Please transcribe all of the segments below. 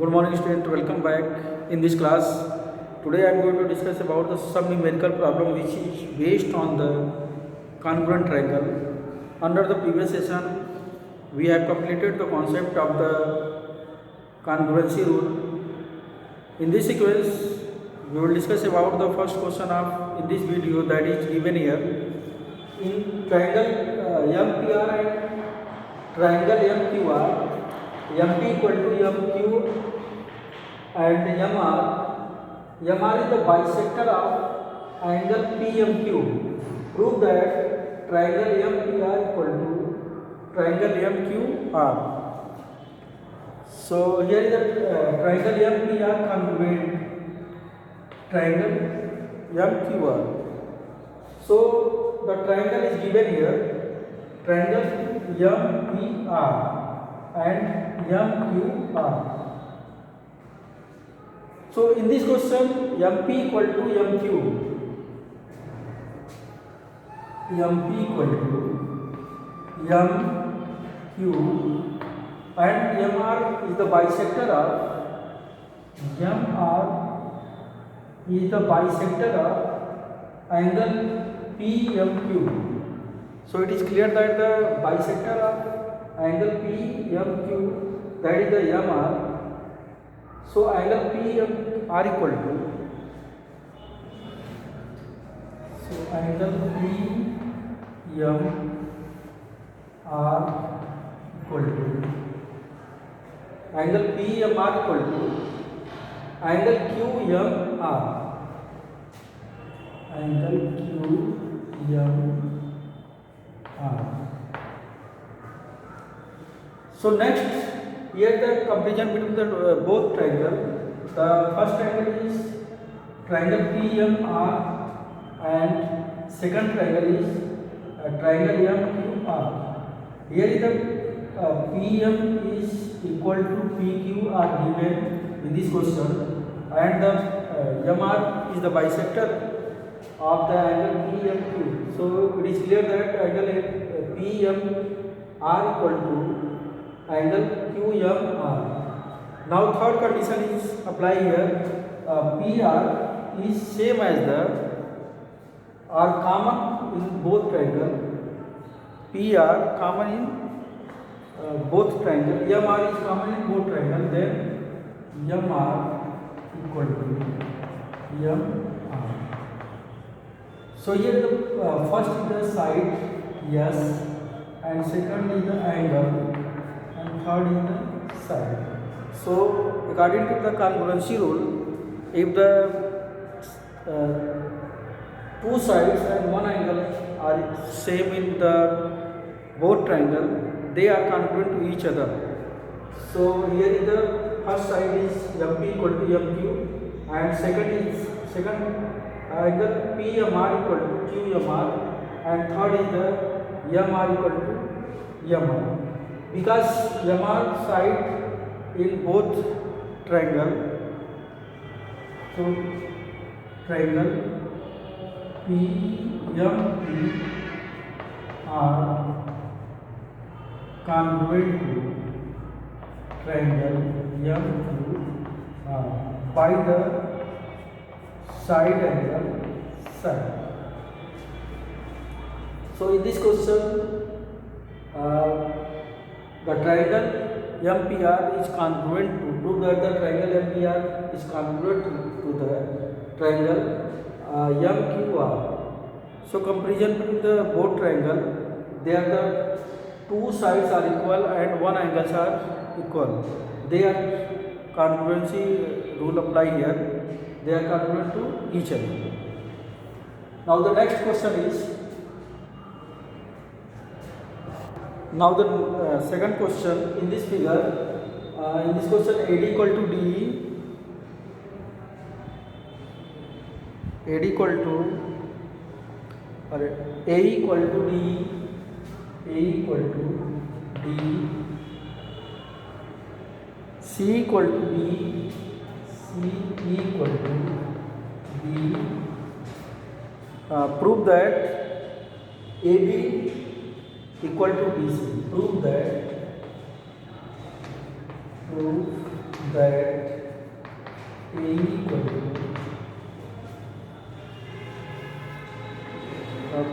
Good morning student, welcome back in this class. Today I am going to discuss about some numerical problem which is based on the congruent triangle. Under the previous session we have completed the concept of the congruency rule. In this sequence we will discuss about the first question of in this video, that is given here. In triangle MPR and triangle MQR, MP equal to MQ and MR is the bisector of angle PMQ. Prove that triangle MPR equal to triangle MQR. So here is the triangle MPR congruent triangle MQR. So the triangle is given here, triangle MPR and MQR. So in this question, MP equal to MQ, MP equal to MQ and MR is the bisector of angle PMQ. So it is clear that the bisector of angle PMQ, that is the MR. So angle PMR equal to, so angle PMR equal to, angle PMR equal to angle QMR, angle QMR. So next, here the comparison between the both triangle. The first triangle is triangle PMR and second triangle is triangle MQR. Here is the PM is equal to PQ are given in this question, and the MR is the bisector of the angle PMQ. So it is clear that angle PMR equal to angle QMR. Now third condition is applied here. PR is same as the or common in both triangle. PR common in both triangle. MR is common in both triangle. Then MR equal to MR. So here the first is the side, yes, and second is the angle, and third is the side. So according to the congruency rule, if the two sides and one angle are same in the both triangle, they are congruent to each other. So here is the first side is MP equal to MQ, and second angle PMR equal to QMR, and third is the MR equal to MR. Because MR side in both triangle, so triangle PMP are congruent to triangle MQR by the side angle side. So in this question, the triangle MPR is congruent to, prove that the triangle MPR is congruent to the triangle MQR. So comparison between the both triangle, there the two sides are equal and one angles are equal. They are congruency rule apply here. They are congruent to each other. Now the next question is, now the second question in this figure, in this question AD equal to DE, AD equal to, A equal to DE, A equal to DE, C equal to B, C equal to B. Prove that AB equal to BC. Prove that A equal to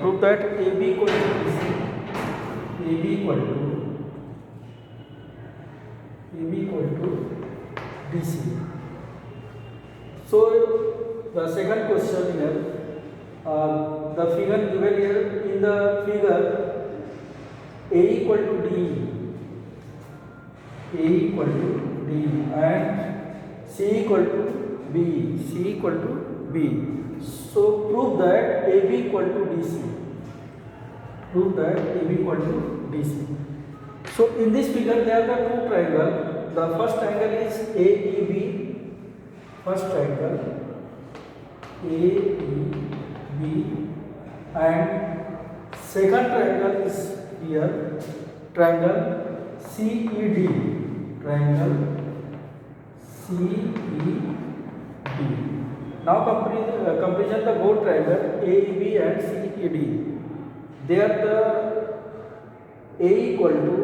prove that AB equal to BC. AB equal to DC. So the second question here, the figure given here, in the figure A equal to D, and C equal to B. So prove that AB equal to DC. So in this figure there are two triangles. The first triangle is AEB. And second triangle is here, triangle CED. Now comparison the both triangle AEB and CED. There the A equal to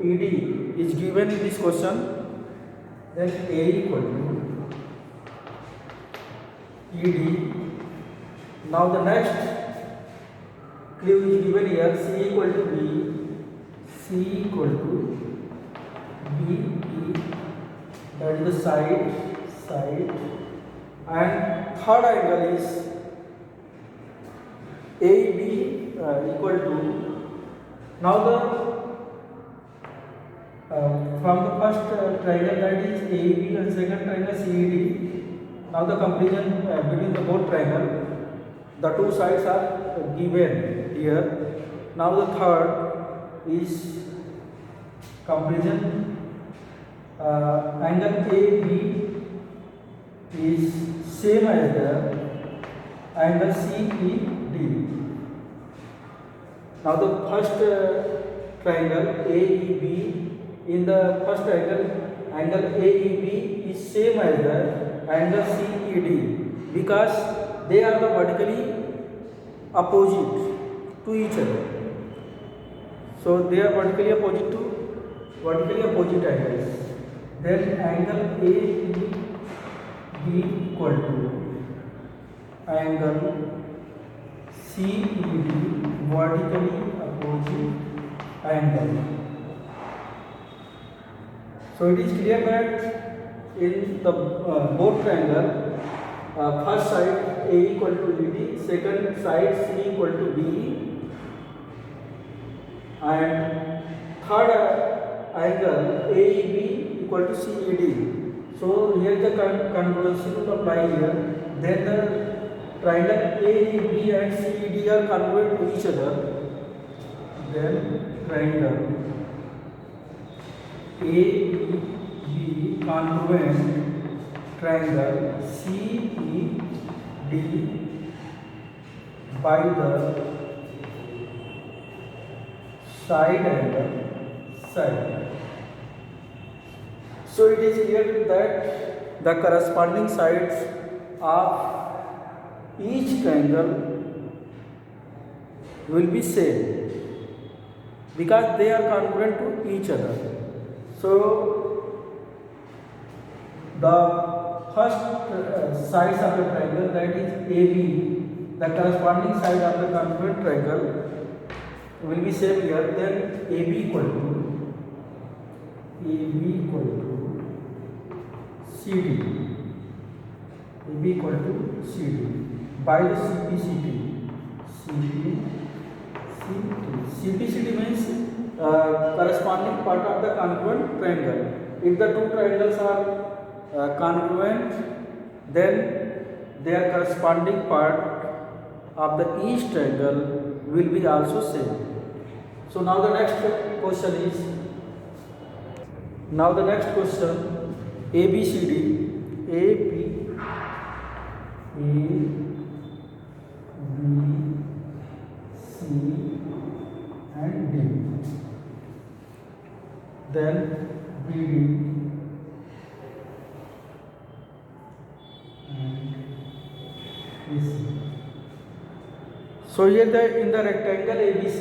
ED is given in this question. Then A equal to ED. Now the next clue is given here, C equal to B, that is the side, and third angle is AB equal to, now the from the first triangle that is AEB and second triangle CED. Now the comparison between the both triangle, the two sides are given here. Now the third is comparison, angle AB is same as the angle CED. Now the first triangle AEB, in the first triangle angle AEB is same as the angle CED because they are the vertically opposite to each other. So they are vertically opposite angles. Then angle AEB equal to angle CED, vertically opposite angle. So it is clear that in the both triangle, first side A equal to ED, second side C equal to B, and third angle AEB equal to CED. So here the conversion will apply here. Then the triangle AEB and CED are congruent to each other. Then triangle AEB congruent triangle CED by the side angle. So it is clear that the corresponding sides of each triangle will be same because they are congruent to each other. So the first sides of the triangle, that is AB, the corresponding side of the congruent triangle will be same here. Then AB equal to CD. By the CPCT. CPCT means corresponding part of the congruent triangle. If the two triangles are congruent, then their corresponding part of the each triangle will be also same. So now the next question is, ABCD, A, B, C and D. Then BD and BC. So here in the rectangle ABC,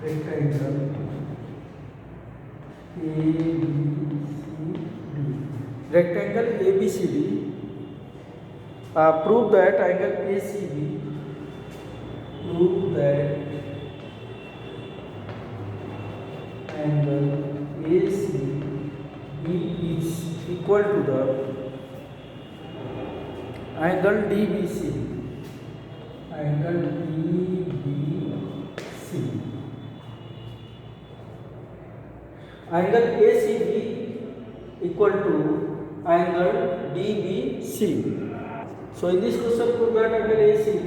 rectangle ABCD. Rectangle ABCD. Prove that angle ACB. Prove that angle ACB is equal to the angle DBC. Angle DBC. Angle ACB equal to angle DBC. So in this question, prove that angle ACB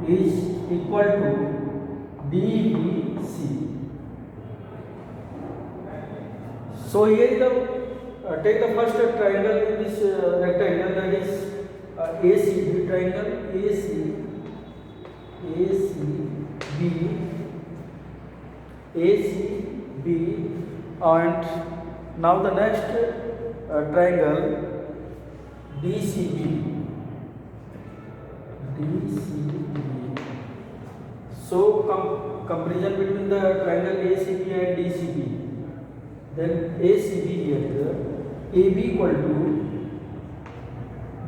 is equal to DBC. So here is the take the first triangle in this rectangle, that is ACB triangle ACB, and now the next triangle DCB. So comparison between the triangle ACB and DCB. Then ACB here, AB equal to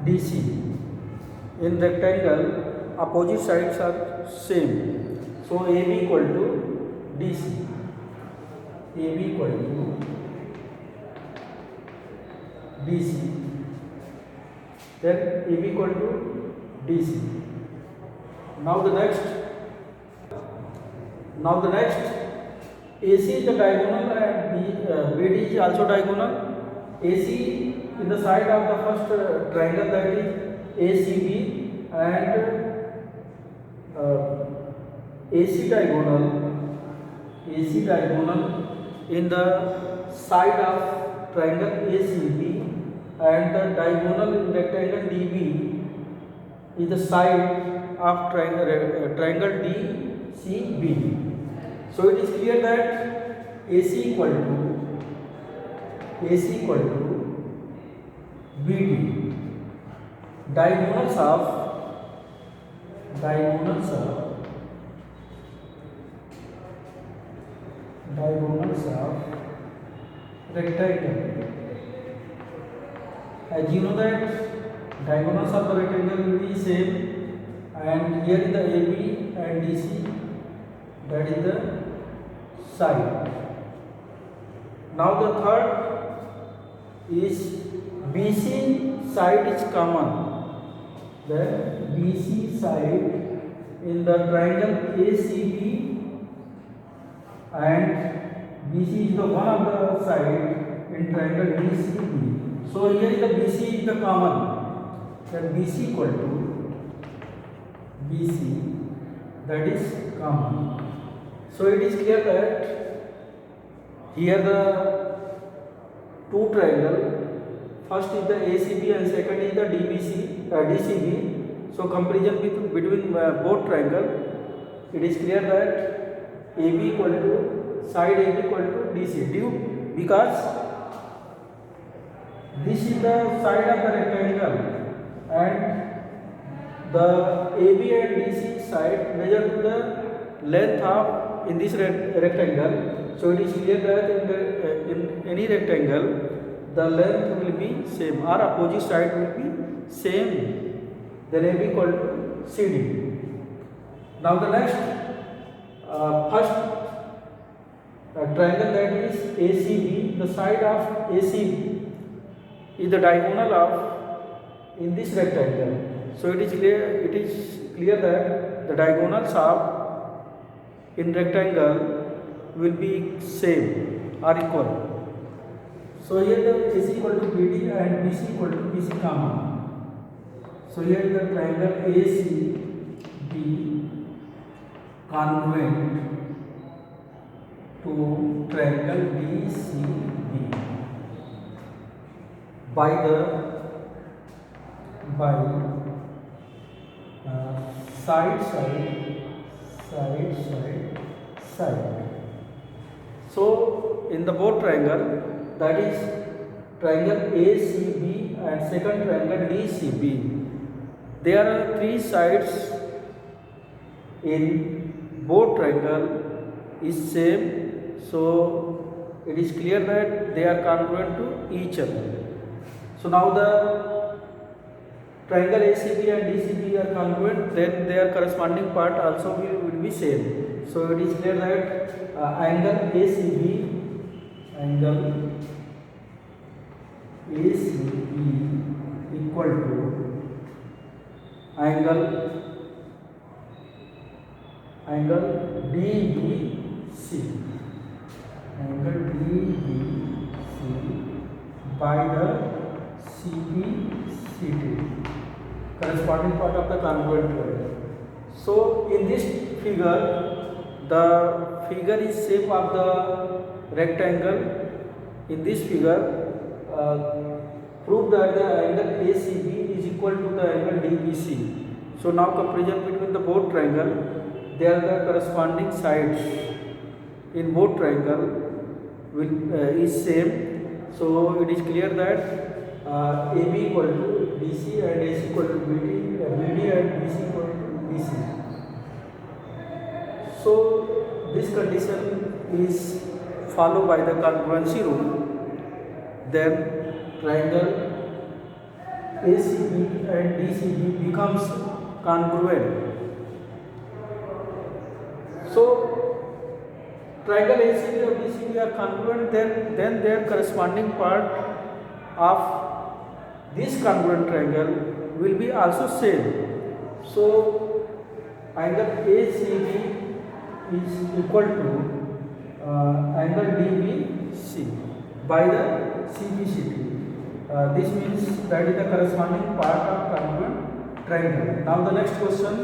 DC. In rectangle, opposite sides are same. So AB equal to DC. AB equal to DC. Then AB equal to DC. Now the next AC is the diagonal and BD is also diagonal. AC in the side of the first triangle, that is ACB, and AC diagonal in the side of triangle ACB, and the diagonal in rectangle DB is the side of triangle DCB. So it is clear that AC equal to BD. Diagonals of rectangle. As you know that diagonals of the rectangle will be same, and here is the AB and DC, that is the side. Now the third is BC side is common. The BC side in the triangle ACB, and BC is the one of the side in triangle DCB. So here is the BC is the common. Then BC equal to BC, that is common. So it is clear that here the two triangle, first is the ACB and second is the DCB. So comparison between both triangle, it is clear that AB equal to side AB equal to DC, because this is the side of the rectangle, and the AB and DC side measure to the length of in this rectangle. So it is clear that in any rectangle the length will be same, or opposite side will be same. Then AB equal to CD. Now the next first triangle, that is ACB. The side of ACB is the diagonal of in this rectangle. So it is clear that the diagonals of in rectangle will be same or equal. So here the AC equal to BD and BC equal to BC common. So here the triangle ACB congruent to triangle DCB by side. So in the both triangle, that is triangle ACB and second triangle DCB, there are three sides in both triangle is same, so it is clear that they are congruent to each other. So now the triangle ACB and DCB are congruent, then their corresponding part also will be same. So it is clear that angle ACB equal to angle DBC, by the CPCT, corresponding part of the congruent triangle. So in this figure, the figure is shape of the rectangle. In this figure, prove that the angle ACB is equal to the angle DBC. So now comparison between the both triangle, they are the corresponding sides in both triangle is same. So it is clear that AB equal to DC and AC equal to BD and BC equal to BC. So this condition is followed by the congruency rule. Then triangle ACB and DCB becomes congruent. So triangle ACB or DCB are congruent, then their corresponding part of this congruent triangle will be also same. So angle ACB is equal to angle DBC by the CPCT. This means that is the corresponding part of congruent triangle. Now the next question,